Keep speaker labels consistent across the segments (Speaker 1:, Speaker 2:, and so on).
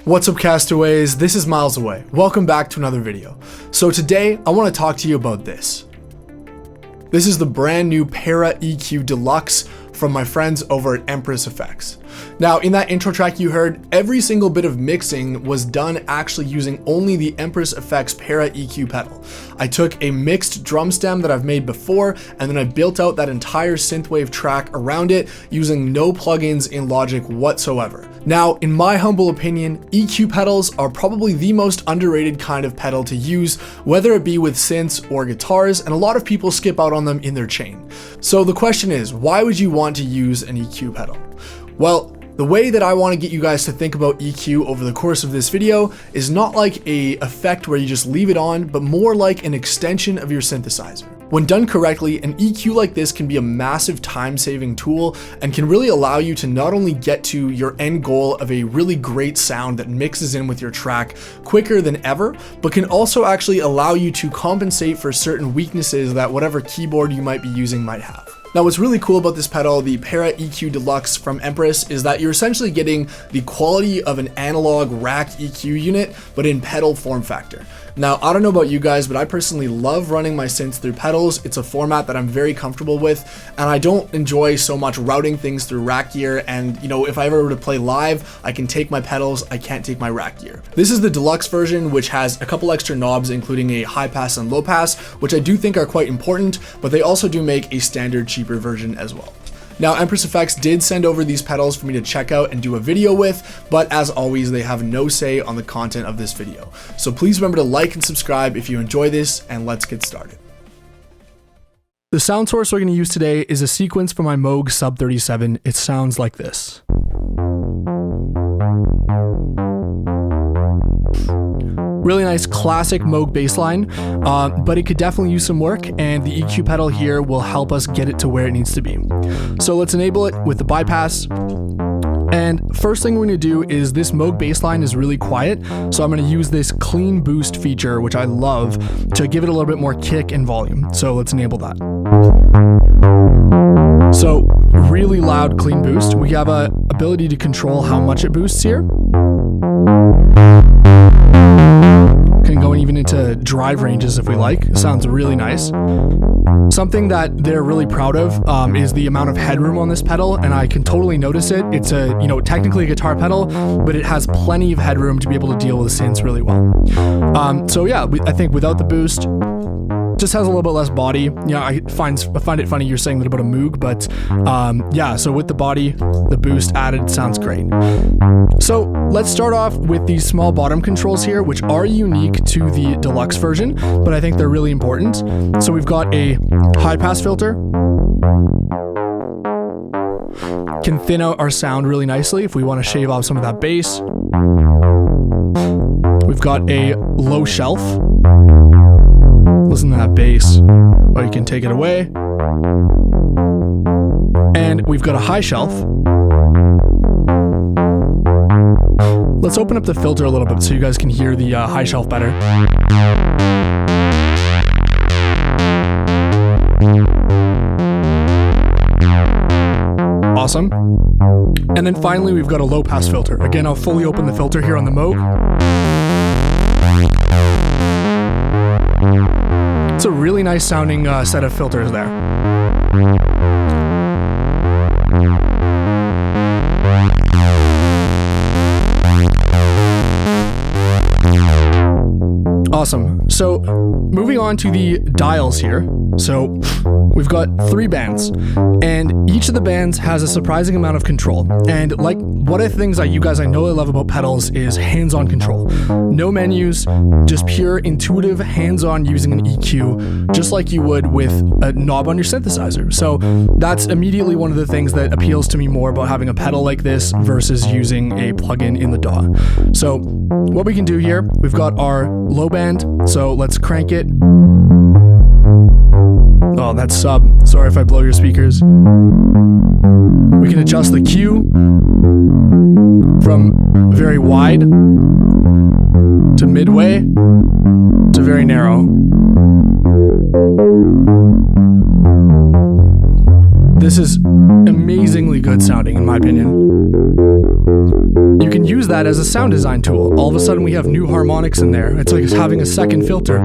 Speaker 1: What's up, castaways? This is Miles Away. Welcome back to another video. So today I want to talk to you about this. This is the brand new Para EQ Deluxe from my friends over at Empress Effects. Now, in that intro track you heard, every single bit of mixing was done actually using only the Empress Effects Para EQ pedal. I took a mixed drum stem that I've made before, and then I built out that entire synthwave track around it using no plugins in Logic whatsoever. Now, in my humble opinion, EQ pedals are probably the most underrated kind of pedal to use, whether it be with synths or guitars, and a lot of people skip out on them in their chain. So the question is, why would you want to use an EQ pedal? Well, the way that I want to get you guys to think about EQ over the course of this video is not like an effect where you just leave it on, but more like an extension of your synthesizer. When done correctly, an EQ like this can be a massive time-saving tool and can really allow you to not only get to your end goal of a really great sound that mixes in with your track quicker than ever, but can also actually allow you to compensate for certain weaknesses that whatever keyboard you might be using might have. Now, what's really cool about this pedal, the Para EQ Deluxe from Empress, is that you're essentially getting the quality of an analog rack EQ unit, but in pedal form factor. Now, I don't know about you guys, but I personally love running my synths through pedals. It's a format that I'm very comfortable with, and I don't enjoy so much routing things through rack gear. And you know, if I ever were to play live, I can take my pedals, I can't take my rack gear. This is the deluxe version, which has a couple extra knobs, including a high pass and low pass, which I do think are quite important, but they also do make a standard cheaper version as well. Now, Empress Effects did send over these pedals for me to check out and do a video with, but as always, they have no say on the content of this video. So please remember to like and subscribe if you enjoy this, and let's get started. The sound source we're going to use today is a sequence from my Moog Sub 37. It sounds like this. Really nice classic Moog bass line, but it could definitely use some work, and the EQ pedal here will help us get it to where it needs to be. So let's enable it with the bypass. And first thing we're going to do is this Moog bass line is really quiet, so I'm going to use this clean boost feature, which I love, to give it a little bit more kick and volume. So let's enable that. So really loud clean boost. We have a ability to control how much it boosts here. Can go even into drive ranges if we like. It sounds really nice. Something that they're really proud of is the amount of headroom on this pedal, and I can totally notice it. It's a, technically a guitar pedal, but it has plenty of headroom to be able to deal with the synths really well. So yeah, I think without the boost, just has a little bit less body. I find it funny you're saying that about a Moog, but yeah, so with the body, the boost added, sounds great. So let's start off with these small bottom controls here, which are unique to the deluxe version, but I think they're really important. So we've got a high pass filter. Can thin out our sound really nicely if we want to shave off some of that bass. We've got a low shelf. Listen to that bass, or you can take it away. And we've got a high shelf. Let's open up the filter a little bit so you guys can hear the high shelf better. Awesome. And then finally, we've got a low pass filter. Again, I'll fully open the filter here on the Moog. It's a really nice sounding set of filters there. Awesome. So moving on to the dials here. So we've got 3 bands, and each of the bands has a surprising amount of control. And like one of the things that you guys I know I love about pedals is hands-on control. No menus, just pure intuitive hands-on using an EQ, just like you would with a knob on your synthesizer. So that's immediately one of the things that appeals to me more about having a pedal like this versus using a plugin in the DAW. So what we can do here, we've got our low band, so let's crank it. Oh, that's sub. Sorry if I blow your speakers. We can adjust the Q from very wide to midway to very narrow. This is amazingly good sounding in my opinion. You can use that as a sound design tool. All of a sudden we have new harmonics in there. It's like having a second filter.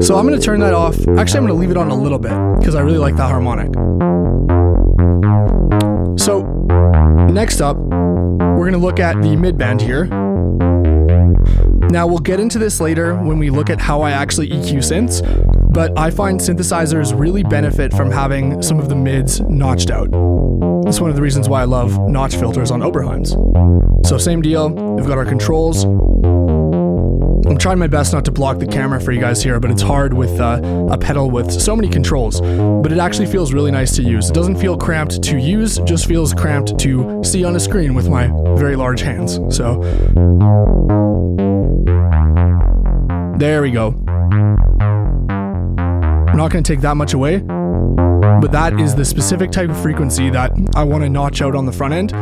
Speaker 1: So I'm going to turn that off. Actually, I'm going to leave it on a little bit because I really like that harmonic. So next up, we're going to look at the mid-band here. Now we'll get into this later when we look at how I actually EQ synths, but I find synthesizers really benefit from having some of the mids notched out. That's one of the reasons why I love notch filters on Oberheims. So same deal, we've got our controls. I'm trying my best not to block the camera for you guys here, but it's hard with a pedal with so many controls, but it actually feels really nice to use. It doesn't feel cramped to use, it just feels cramped to see on a screen with my very large hands. So there we go. I'm not going to take that much away, but that is the specific type of frequency that I want to notch out on the front end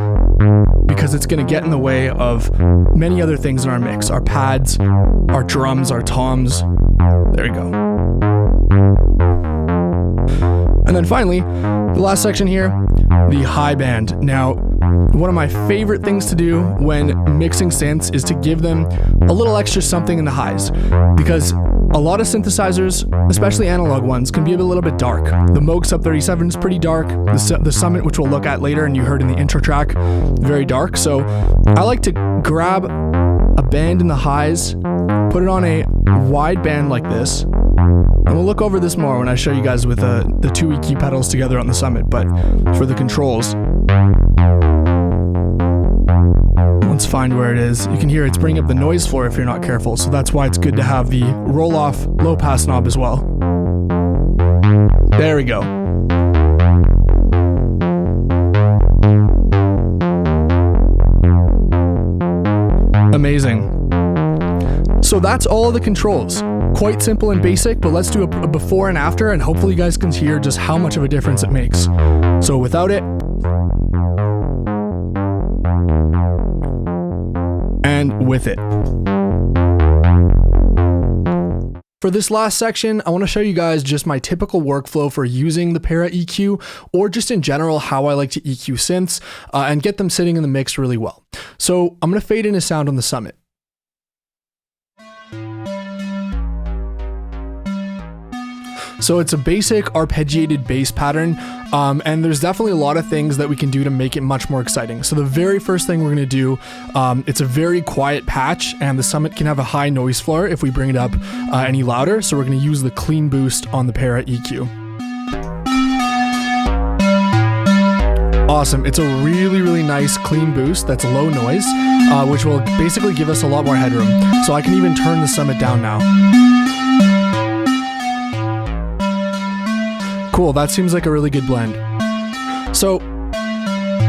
Speaker 1: because it's going to get in the way of many other things in our mix. Our pads, our drums, our toms. There we go. And then finally, the last section here, the high band. Now, one of my favorite things to do when mixing synths is to give them a little extra something in the highs, because a lot of synthesizers, especially analog ones, can be a little bit dark. The Moog Sub 37 is pretty dark. The Summit, which we'll look at later and you heard in the intro track, very dark. So I like to grab a band in the highs, put it on a wide band like this, and we'll look over this more when I show you guys with the two EQ pedals together on the Summit. But for the controls, let's find where it is. You can hear it's bringing up the noise floor if you're not careful, so that's why it's good to have the roll-off low-pass knob as well. There we go. Amazing. So that's all of the controls. Quite simple and basic, but let's do a before and after, and hopefully you guys can hear just how much of a difference it makes. So without it, and with it. For this last section, I want to show you guys just my typical workflow for using the Para EQ, or just in general how I like to EQ synths and get them sitting in the mix really well. So I'm going to fade in a sound on the Summit. So it's a basic arpeggiated bass pattern, and there's definitely a lot of things that we can do to make it much more exciting. So the very first thing we're going to do, it's a very quiet patch, and the Summit can have a high noise floor if we bring it up any louder. So we're going to use the clean boost on the Para EQ. Awesome. It's a really, really nice clean boost that's low noise, which will basically give us a lot more headroom. So I can even turn the Summit down now. Cool, that seems like a really good blend. So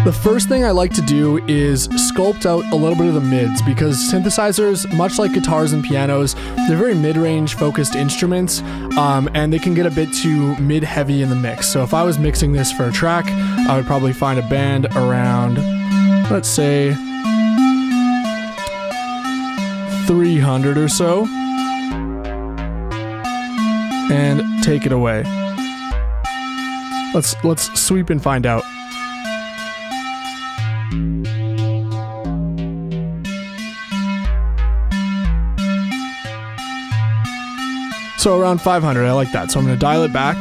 Speaker 1: the first thing I like to do is sculpt out a little bit of the mids, because synthesizers, much like guitars and pianos, they're very mid-range focused instruments, and they can get a bit too mid-heavy in the mix. So if I was mixing this for a track, I would probably find a band around, let's say, 300 or so, and take it away. Let's sweep and find out. So around 500, I like that. So I'm going to dial it back.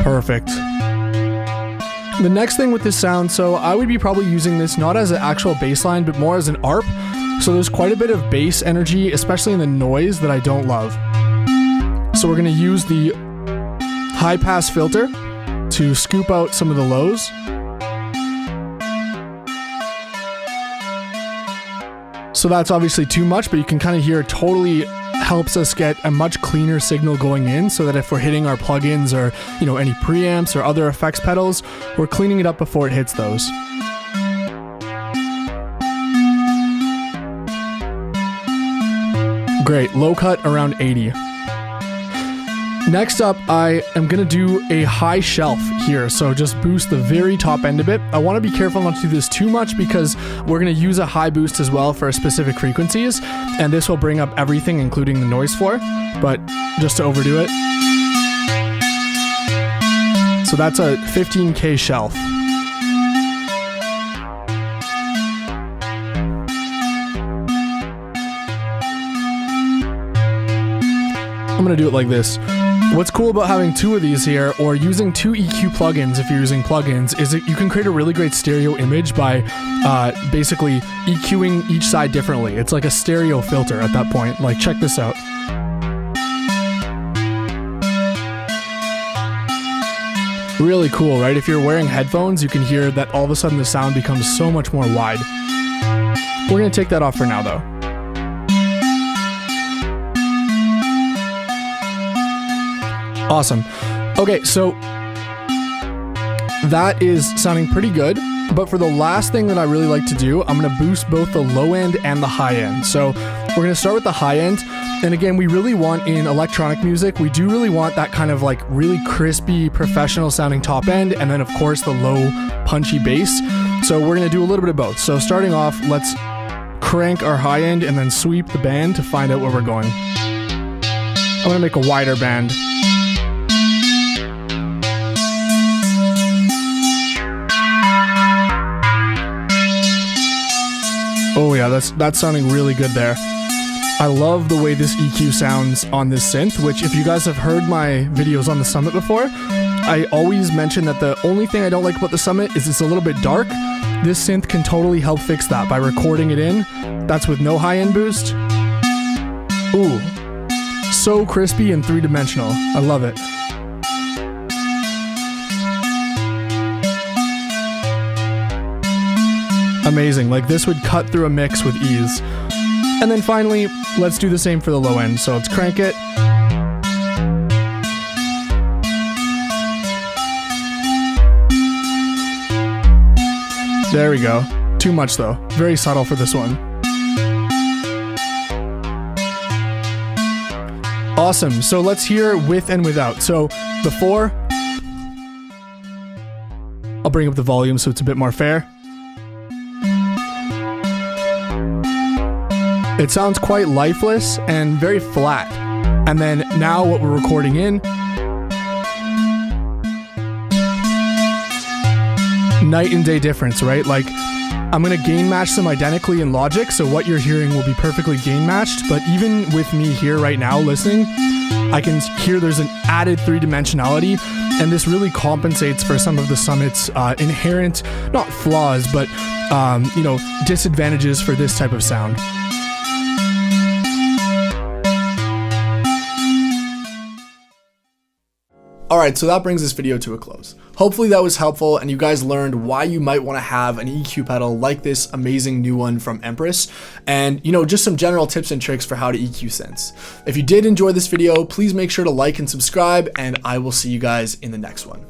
Speaker 1: Perfect. The next thing with this sound, so I would be probably using this not as an actual bass line, but more as an ARP. So there's quite a bit of bass energy, especially in the noise, that I don't love. So we're going to use the high pass filter to scoop out some of the lows. So that's obviously too much, but you can kind of hear it totally helps us get a much cleaner signal going in, so that if we're hitting our plugins or, any preamps or other effects pedals, we're cleaning it up before it hits those. Great, low cut around 80. Next up, I am gonna do a high shelf here, so just boost the very top end of it. I wanna be careful not to do this too much because we're gonna use a high boost as well for specific frequencies, and this will bring up everything, including the noise floor, but just to overdo it. So that's a 15K shelf. I'm gonna do it like this. What's cool about having two of these here, or using two EQ plugins if you're using plugins, is that you can create a really great stereo image by basically EQing each side differently. It's like a stereo filter at that point. Like, check this out. Really cool, right? If you're wearing headphones, you can hear that all of a sudden the sound becomes so much more wide. We're gonna take that off for now though. Awesome. Okay, so that is sounding pretty good, but for the last thing that I really like to do, I'm gonna boost both the low end and the high end. So we're gonna start with the high end, and again, we really want in electronic music, we do really want that kind of like really crispy, professional sounding top end, and then of course the low, punchy bass. So we're gonna do a little bit of both. So starting off, let's crank our high end and then sweep the band to find out where we're going. I'm gonna make a wider band. Oh yeah, that's sounding really good there. I love the way this EQ sounds on this synth, which if you guys have heard my videos on the Summit before, I always mention that the only thing I don't like about the Summit is it's a little bit dark. This synth can totally help fix that by recording it in. That's with no high-end boost. Ooh, so crispy and three-dimensional. I love it. Amazing, like this would cut through a mix with ease. And then finally, let's do the same for the low end. So let's crank it. There we go. Too much though. Very subtle for this one. Awesome, so let's hear with and without. So before, I'll bring up the volume so it's a bit more fair. It sounds quite lifeless and very flat. And then now what we're recording in, night and day difference, right? Like, I'm gonna gain match them identically in Logic, so what you're hearing will be perfectly gain matched, but even with me here right now listening, I can hear there's an added three-dimensionality, and this really compensates for some of the Summit's inherent, not flaws, but disadvantages for this type of sound. Alright, so that brings this video to a close. Hopefully that was helpful and you guys learned why you might want to have an EQ pedal like this amazing new one from Empress, and just some general tips and tricks for how to EQ synths. If you did enjoy this video, please make sure to like and subscribe, and I will see you guys in the next one.